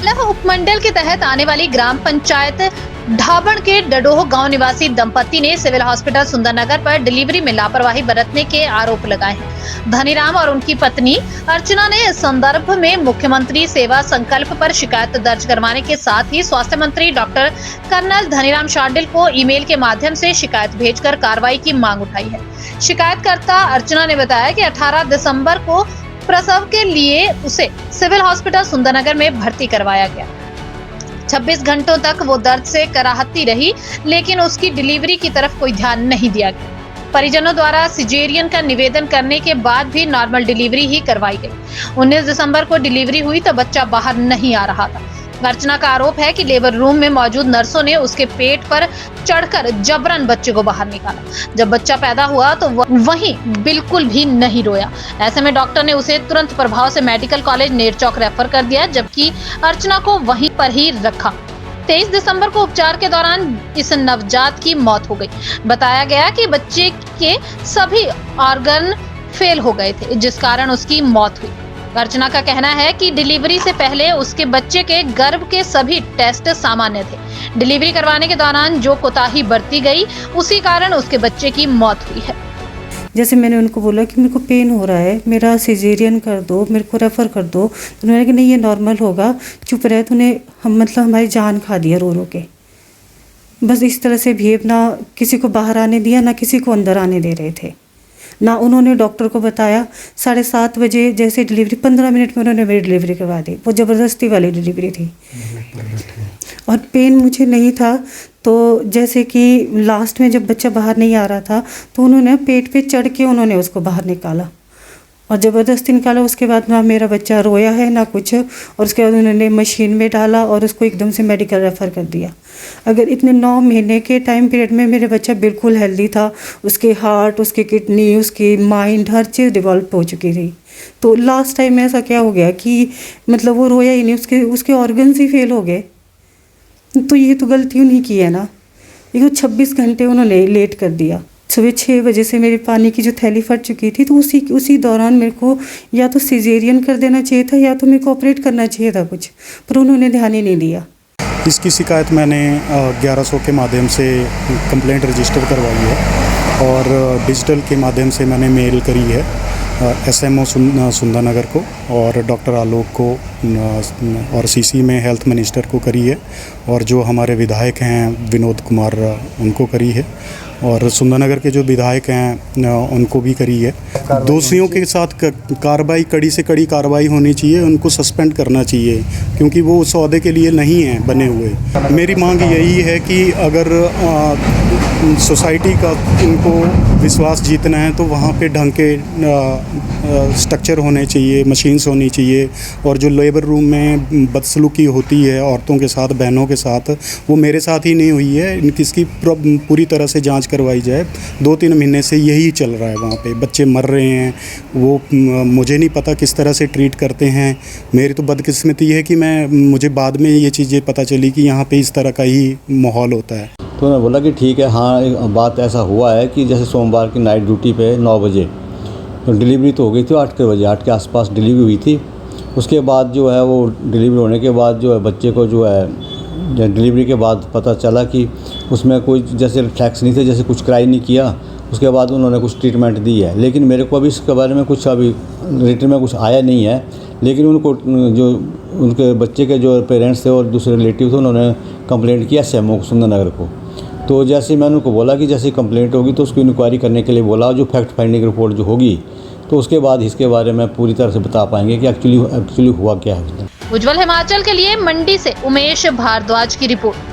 उपमंडल के तहत आने वाली ग्राम पंचायत ढाबण के डडोह गांव निवासी दंपति ने सिविल हॉस्पिटल सुंदरनगर पर डिलीवरी में लापरवाही बरतने के आरोप लगाए हैं। धनीराम और उनकी पत्नी अर्चना ने इस संदर्भ में मुख्यमंत्री सेवा संकल्प पर शिकायत दर्ज करवाने के साथ ही स्वास्थ्य मंत्री डॉक्टर कर्नल धनीराम शार्डिल को ईमेल के माध्यम से शिकायत भेजकर कार्रवाई की मांग उठाई है। शिकायतकर्ता अर्चना ने बताया कि 18 दिसंबर को प्रसव के लिए उसे सिविल हॉस्पिटल सुंदरनगर में भर्ती करवाया गया। 26 घंटों तक वो दर्द से कराहती रही, लेकिन उसकी डिलीवरी की तरफ कोई ध्यान नहीं दिया गया। परिजनों द्वारा सिजेरियन का निवेदन करने के बाद भी नॉर्मल डिलीवरी ही करवाई गई। 19 दिसंबर को डिलीवरी हुई तो बच्चा बाहर नहीं आ रहा था। अर्चना का आरोप है कि लेबर रूम में मौजूद नर्सों ने उसके पेट पर चढ़कर जबरन बच्चे को बाहर निकाला। जब बच्चा पैदा हुआ तो वहीं बिल्कुल भी नहीं रोया। ऐसे में डॉक्टर ने उसे तुरंत प्रभाव से मेडिकल कॉलेज नेरचौक रेफर कर दिया, जबकि अर्चना को वहीं पर ही रखा। 23 दिसंबर को उपचार के दौरान इस नवजात की मौत हो गई। बताया गया कि बच्चे के सभी ऑर्गन फेल हो गए थे, जिस कारण उसकी मौत हुई। अर्चना का कहना है कि डिलीवरी से पहले उसके बच्चे के गर्भ के सभी टेस्ट सामान्य थे। डिलीवरी करवाने के दौरान जो कोताही बरती गई, उसी कारण उसके बच्चे की मौत हुई है। जैसे मैंने उनको बोला कि मेरे को पेन हो रहा है, मेरा सिजेरियन कर दो, मेरे को रेफ़र कर दो, तो उन्होंने कि नहीं ये नॉर्मल होगा, चुप रहे। तो उन्हें हमारी जान खा दिया रो रो के। बस इस तरह से बिहेव, ना किसी को बाहर आने दिया, ना किसी को अंदर आने दे रहे थे, ना उन्होंने डॉक्टर को बताया। 7:30 बजे जैसे डिलीवरी, 15 मिनट में उन्होंने मेरी डिलीवरी करवा दी। वो ज़बरदस्ती वाली डिलीवरी थी और पेन मुझे नहीं था। तो जैसे कि लास्ट में जब बच्चा बाहर नहीं आ रहा था तो उन्होंने पेट पे चढ़ के उन्होंने उसको बाहर निकाला और ज़बरदस्ती निकाला। उसके बाद ना मेरा बच्चा रोया है ना कुछ, और उसके बाद उन्होंने मशीन में डाला और उसको एकदम से मेडिकल रेफ़र कर दिया। अगर इतने 9 महीने के टाइम पीरियड में मेरे बच्चा बिल्कुल हेल्दी था, उसके हार्ट, उसकी किडनी, उसकी माइंड, हर चीज़ डेवलप हो चुकी थी। तो लास्ट टाइम में ऐसा क्या हो गया कि मतलब वो रोया ही नहीं, उसके ऑर्गन्स ही फेल हो गए। तो ये तो गलती उन्हीं की है ना। ये 26 घंटे उन्होंने लेट कर दिया। सुबह 6 बजे से मेरे पानी की जो थैली फट चुकी थी, तो उसी दौरान मेरे को या तो सिजेरियन कर देना चाहिए था या तो मेरे को ऑपरेट करना चाहिए था कुछ, पर उन्होंने ध्यान ही नहीं दिया। इसकी शिकायत मैंने 1100 के माध्यम से कंप्लेंट रजिस्टर करवाई है और डिजिटल के माध्यम से मैंने मेल करी है SMO सुंदरनगर को और डॉक्टर आलोक को और CC में हेल्थ मिनिस्टर को करी है, और जो हमारे विधायक हैं विनोद कुमार उनको करी है, और सुंदरनगर के जो विधायक हैं उनको भी करी है। दोषियों के साथ कार्रवाई, कड़ी से कड़ी कार्रवाई होनी चाहिए, उनको सस्पेंड करना चाहिए क्योंकि वो उस ओहदे के लिए नहीं हैं बने हुए। मेरी मांग यही है कि अगर सोसाइटी का इनको विश्वास जीतना है तो वहाँ पे ढंग के स्ट्रक्चर होने चाहिए, मशीन्स होनी चाहिए, और जो लेबर रूम में बदसलूकी होती है औरतों के साथ, बहनों के साथ, वो मेरे साथ ही नहीं हुई है। इसकी पूरी तरह से जांच करवाई जाए। 2-3 महीने से यही चल रहा है, वहाँ पे बच्चे मर रहे हैं। वो मुझे नहीं पता किस तरह से ट्रीट करते हैं। मेरी तो बदकिस्मती है कि मुझे बाद में ये चीज़ें पता चली कि यहाँ पे इस तरह का ही माहौल होता है। तो उन्होंने बोला कि ठीक है, हाँ बात ऐसा हुआ है कि जैसे सोमवार की नाइट ड्यूटी पे 9 बजे तो डिलीवरी तो हो गई थी, 8 बजे 8 के आसपास डिलीवरी हुई थी। उसके बाद जो है वो डिलीवरी होने के बाद जो है बच्चे को जो है डिलीवरी के बाद पता चला कि उसमें कोई जैसे रिफ्लेक्स नहीं थे, जैसे कुछ क्राई नहीं किया। उसके बाद उन्होंने कुछ ट्रीटमेंट दी है, लेकिन मेरे को अभी इसके बारे में कुछ अभी रिटर्न में कुछ आया नहीं है। लेकिन उनको जो उनके बच्चे के जो पेरेंट्स थे और दूसरे रिलेटिव थे, उन्होंने कंप्लेंट किया SMO सुंदरनगर को। तो जैसे मैंने उनको बोला कि जैसे कंप्लेंट होगी तो उसकी इंक्वायरी करने के लिए बोला, जो फैक्ट फाइंडिंग रिपोर्ट जो होगी तो उसके बाद इसके बारे में पूरी तरह से बता पाएंगे कि एक्चुअली हुआ क्या है। उज्जवल हिमाचल के लिए मंडी से उमेश भारद्वाज की रिपोर्ट।